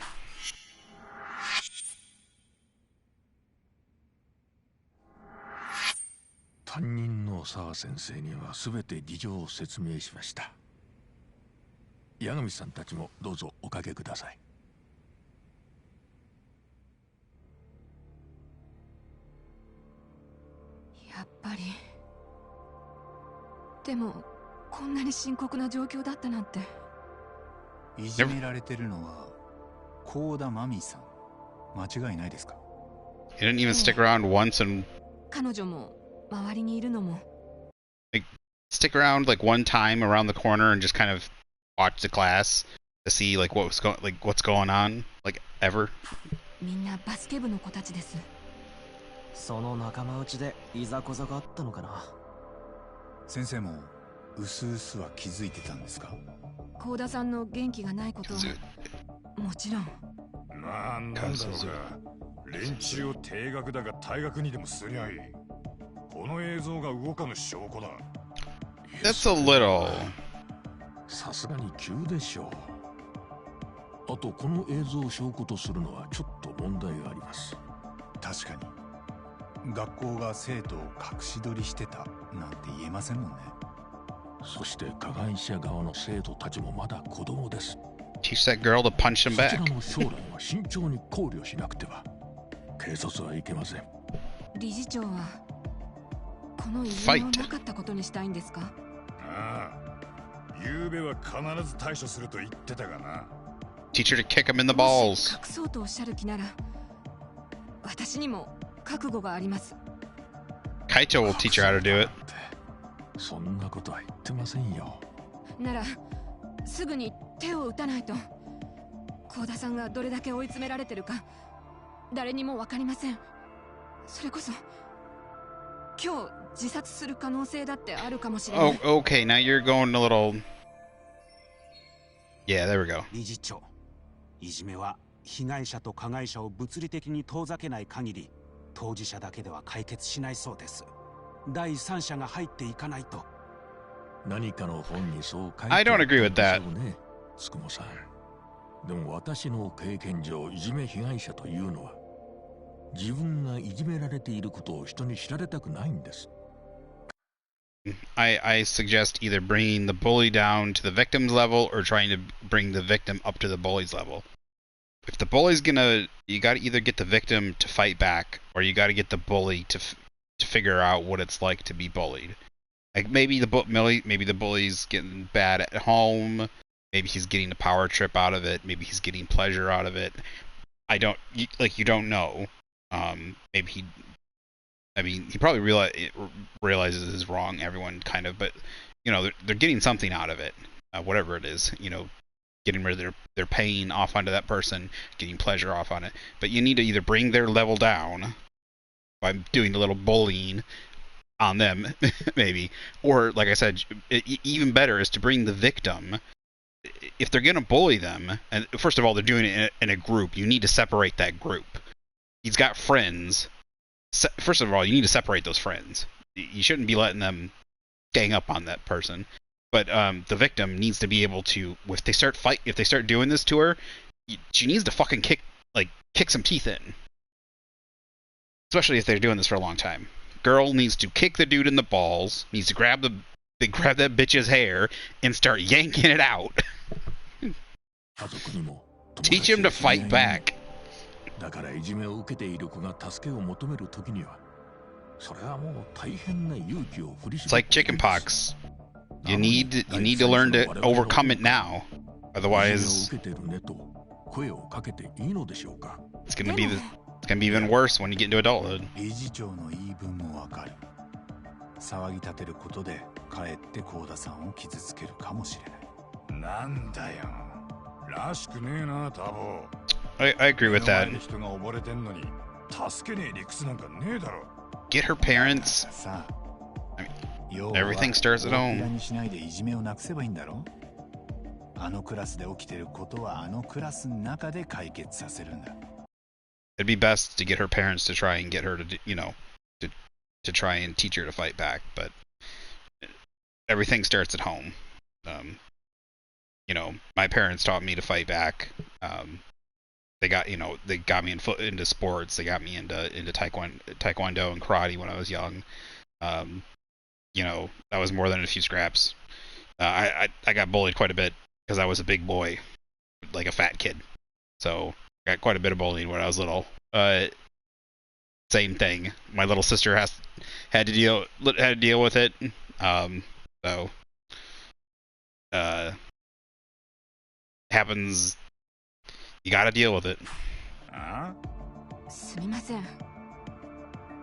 担任の沢先生には全て事情を説明しました。八神さんたちもどうぞおかけください。やっぱり。でもこんなに深刻な状況だったなんて。いじめられてるのは幸田真美さん、間違いないですか？ You didn't even stick around once and 彼女も周りにいるのも。Like, stick around like one time around the corner and just kind of watch the class to see like what's going on, like ever. みんなバスケ部の子たちです。その仲間内でいざこざがあったのかな。先生もうすうすは気づいてたんですか？幸田さんの元気がないことはもちろん。なんだろうが、連中を定額だが退学にでもすりゃいい。この映像が動かぬ証拠だ。That's a little. さすがに急でしょう。あとこの映像を証拠とするのはちょっと問題があります。確かに学校が生徒を隠し撮りしてたなんて言えませんもんね。そして加害者側の生徒たちもまだ子供です。Teach that girl to punch him そち back. らの将来は慎重に考慮しなくては警察はいけません。理事長はこのいじめをなかったことにしたいんですか？ああ、昨べは必ず対処すると言ってたがな。Teach her to kick him in the balls. 隠そうとおっしゃる気なら私にも覚悟があります。Kaito will teach her how to do it. そんなことは言ってませんよ。ならすぐに手を打たないと。幸田さんがどれだけ追い詰められてるか誰にも分かりません。それこそ今日自殺する可能性だってあるかもしれない。Oh, okay. Now you're going a little. Yeah, there we go. 理事長、いじめは被害者と加害者を物理的に遠ざけない限り当事者だけでは解決しないそうです。第三者が入っていかないと。何かの本にそう書いて I don't agree with that. ね、つくもさん。でも私の経験上、いじめ被害者というのは自分がいじめられていることを人に知られたくないんです。I suggest either bringing the bully down to the victim's level or trying to bring the victim up to the bully's level. If the bully's you gotta either get the victim to fight back or you gotta get the bully to figure out what it's like to be bullied. Like maybe the bully's getting bad at home. Maybe he's getting a power trip out of it. Maybe he's getting pleasure out of it. You don't know. Maybe he probably realizes it's wrong. Everyone kind of, but you know they're getting something out of it, whatever it is. You know, getting rid of their pain off onto that person, getting pleasure off on it. But you need to either bring their level down by doing a little bullying on them, maybe, or like I said, even better is to bring the victim. If they're gonna bully them, and first of all, they're doing it in a group, you need to separate that group. He's got friends. First of all, you need to separate those friends. You shouldn't be letting them gang up on that person. But the victim needs to be able to, if they start doing this to her, she needs to fucking kick some teeth in. Especially if they're doing this for a long time. Girl needs to kick the dude in the balls, needs to grab that bitch's hair and start yanking it out. Teach him to fight back. It's like chickenpox. You need to learn to overcome it now. Otherwise, it's gonna be even worse when you get into adulthood. 騒ぎ立てることでかえって幸田さんを傷つけるかもしれない。なんだよ。らしくねえな、タボ。I agree with that. Get her parents. I mean, everything starts at home. あのクラスで起きてることはあのクラスの中で解決させるんだ。It'd be best to get her parents to try and get her to, to try and teach her to fight back, but everything starts at home. My parents taught me to fight back. They got me into sports. They got me into taekwondo and karate when I was young. That was more than a few scraps. I got bullied quite a bit because I was a big boy, like a fat kid. So I got quite a bit of bullying when I was little. Same thing. My little sister had to deal with it. Happens. You gotta deal with it. すみません。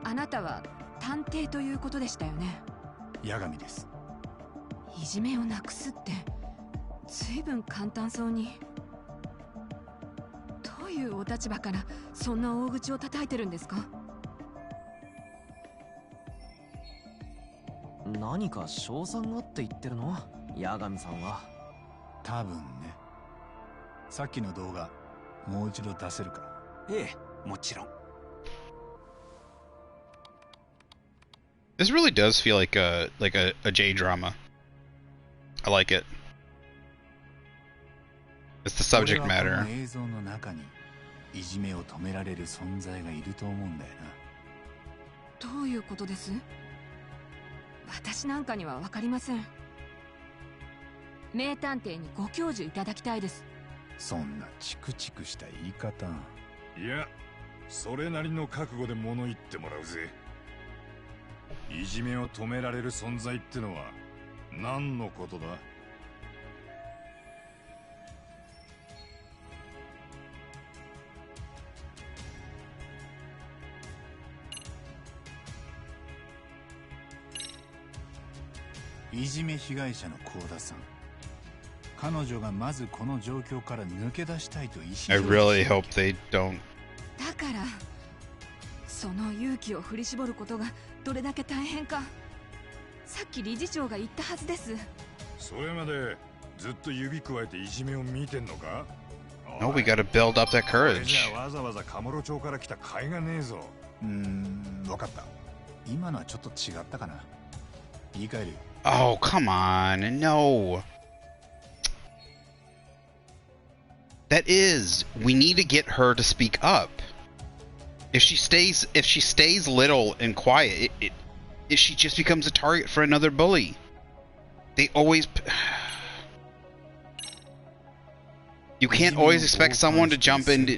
あなたは探偵ということでしたよね。八神です。いじめをなくすって随分簡単そうに。どういうお立場からそんな大口を叩いてるんですか？何か賞賛がって言ってるの？八神さんは。多分ね。さっきの動画もう一度出せるか？ええ、もちろん。This really does feel like a J drama. I like it. It's the subject matter. 映像の中にいじめを止められる存在がいると思うんだよな。どういうことです？私なんかには分かりません。名探偵にご教授いただきたいです。そんなチクチクした言い方。いや、それなりの覚悟で物言ってもらうぜ。いじめを止められる存在ってのは何のことだ？いじめ被害者の幸田さん。彼女がまずこの状況から抜け出したいと意思表示している。I really hope they don't. だからその勇気を振り絞ることがどれだけ大変か。さっき理事長が言ったはずです。それまでずっと指くわえていじめを見てんのか？ No, we gotta build up that courage. じゃあわざわざカムロ町から来た甲斐がねえぞ。わかった。今のはちょっと違ったかな。言い換える。Oh, come on. No. That is, we need to get her to speak up. If she stays little and quiet, she just becomes a target for another bully. They always. You can't always expect someone to jump in.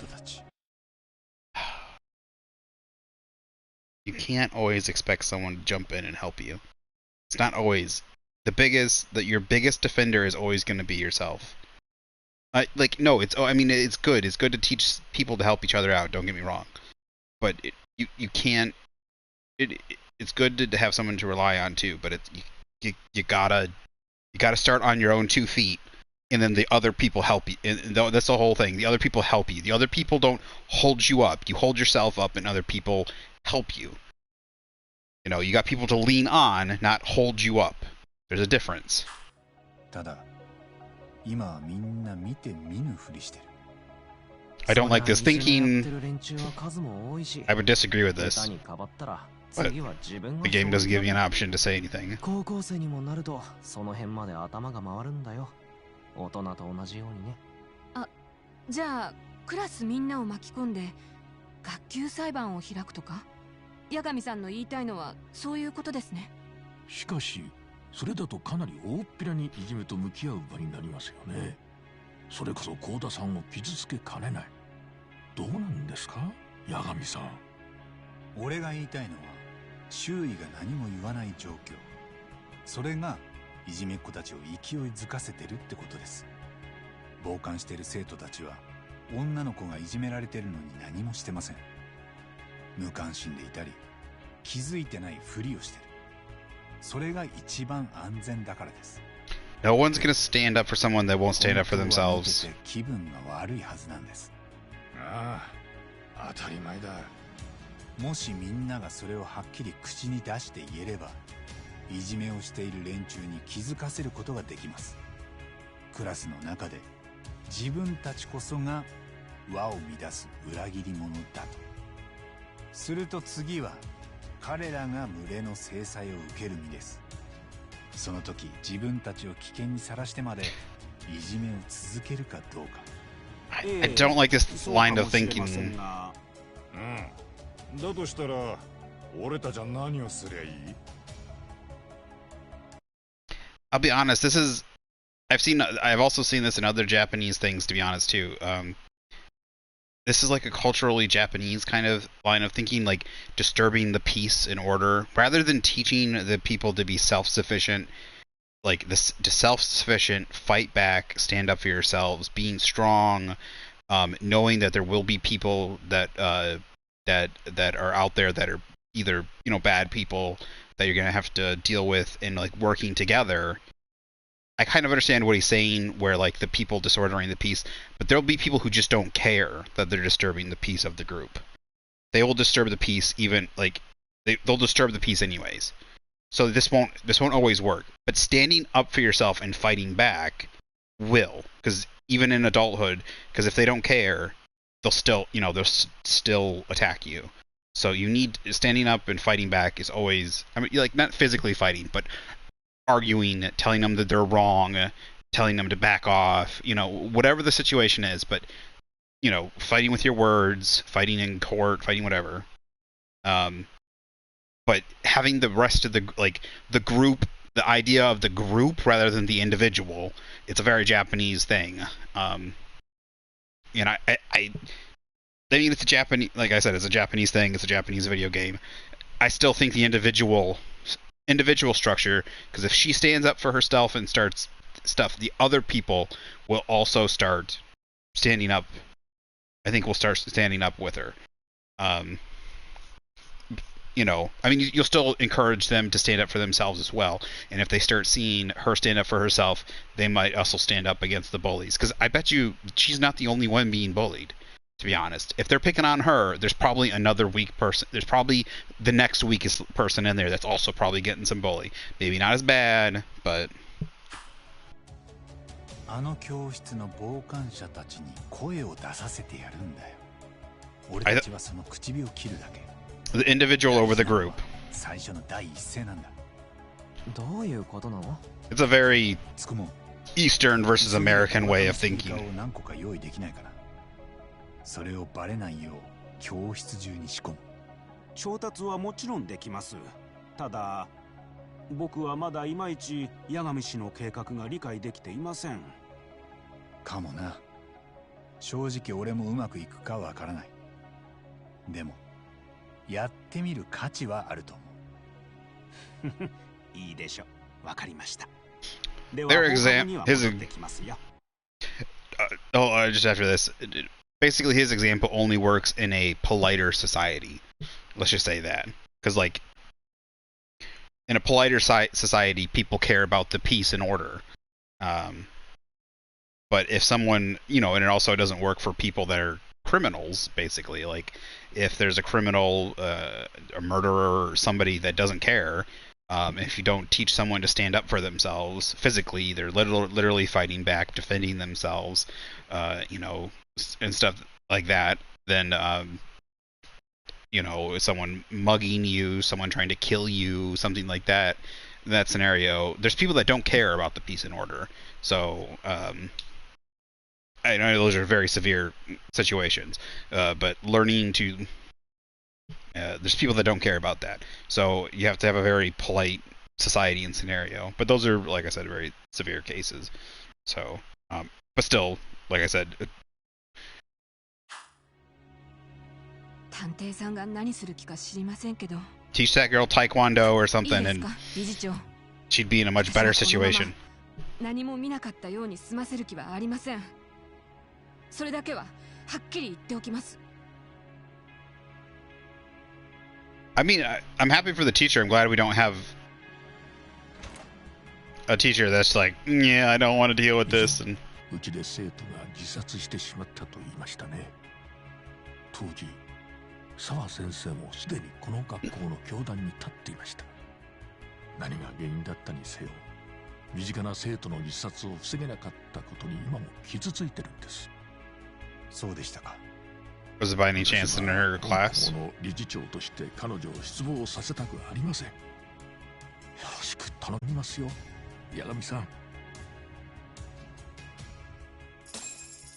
You can't always expect someone to jump in and help you. It's not always your biggest defender is always going to be yourself. It's good. It's good to teach people to help each other out. Don't get me wrong, but you can't. It's good to have someone to rely on too. But you gotta start on your own 2 feet and then the other people help you. And that's the whole thing. The other people help you. The other people don't hold you up. You hold yourself up, and other people help you. You know, you got people to lean on, not hold you up. There's a difference. ただ、今はみんな見て見ぬふりしてる。I don't like this thinking. I would disagree with this. But the game doesn't give you an option to say anything. 高校生にもなるとその辺まで頭が回るんだよ。大人と同じようにね。あ、じゃあクラスみんなを巻き込んで学級裁判を開くとか？八神さんの言いたいのはそういうことですね。しかしそれだとかなり大っぴらにいじめと向き合う場になりますよね。それこそ幸田さんを傷つけかねない。どうなんですか、八神さん。俺が言いたいのは周囲が何も言わない状況。それがいじめっ子たちを勢いづかせてるってことです。傍観している生徒たちは女の子がいじめられてるのに何もしてません。無関心でいたり気づいてないふりをしてる。それが一番安全だからです。No one's gonna stand up for someone that won't stand up for themselves. 気分が悪いはずなんです。ああ、当たり前だ。もしみんながそれをはっきり口に出して言えれば、いじめをしている連中に気づかせることができます。クラスの中で自分たちこそが輪を乱す裏切り者だと。すると次は彼らが群れの制裁を受ける身です。その時自分たちを危険にさらしてまでいじめを続けるかどうか。I don't like this line of thinking. だとしたら俺たちは何をすりゃいい？ I'll be honest, I've also seen this in other Japanese things, to be honest, too. This is like a culturally Japanese kind of line of thinking, like disturbing the peace and order. Rather than teaching the people to be self-sufficient, like this, to self-sufficient, fight back, stand up for yourselves, being strong, knowing that there will be people that are out there that are either, you know, bad people that you're gonna have to deal with, and like working together. I kind of understand what he's saying, where like the people disordering the peace, but there'll be people who just don't care that they're disturbing the peace of the group. They will disturb the peace, even like they'll disturb the peace anyways. So this won't always work. But standing up for yourself and fighting back will, because even in adulthood, because if they don't care, they'll still attack you. So you need standing up and fighting back is always, I mean, like not physically fighting, but arguing, telling them that they're wrong, telling them to back off, you know, whatever the situation is, but, you know, fighting with your words, fighting in court, fighting whatever. But having the rest of the group, the idea of the group rather than the individual, it's a very Japanese thing. And I mean, it's a Japanese, like I said, it's a Japanese thing, it's a Japanese video game. I still think the individual structure, because if she stands up for herself and starts stuff, the other people will also start standing up. I think we'll start standing up with her. You know, I mean, you'll still encourage them to stand up for themselves as well. And if they start seeing her stand up for herself, they might also stand up against the bullies. Because I bet you she's not the only one being bullied, to be honest. If they're picking on her, there's probably another weak person. There's probably the next weakest person in there that's also probably getting some bully. Maybe not as bad, but... あの教室の傍観者たちに声を出させてやるんだよ。俺たちはその唇を切るだけ。The individual over the group. 最初の第一声なんだ。どういうことなの? It's a very Eastern versus American way of thinking. 何個か用意できないかな。それをバレないよう教室中に仕込む。調達はもちろんできます。ただ僕はまだいまいち八神氏の計画が理解できていません。かもな。正直俺もうまくいくかわからない。でもやってみる価値はあると思う。いいでしょう。わかりました。Their just after this, basically his example only works in a politer society. Let's just say that, because like in a politer society, people care about the peace and order. But if someone, and it also doesn't work for people that are criminals, basically. Like, if there's a criminal, a murderer, or somebody that doesn't care, if you don't teach someone to stand up for themselves physically, they're literally fighting back, defending themselves, and stuff like that, then, someone mugging you, someone trying to kill you, something like that, in that scenario, there's people that don't care about the peace and order. So, I know those are very severe situations, but learning to... there's people that don't care about that. So you have to have a very polite society and scenario. But those are, like I said, very severe cases. So, but still, like I said... Teach that girl Taekwondo or something, and she'd be in a much better situation. I mean, I'm happy for the teacher. I'm glad we don't have a teacher that's like, yeah, I don't want to deal with this. And うちで生徒が自殺してしまったと言いましたね。当時、澤先生もすでにこの学校の教壇に立っていました。何が原因だったにせよ、身近な生徒の自殺を防げなかったことに今も傷ついてるんです。そうでしたか。Was it by any chance in her class? この理事長として彼女を失望させたくありません。よろしく頼みますよ、八神さん。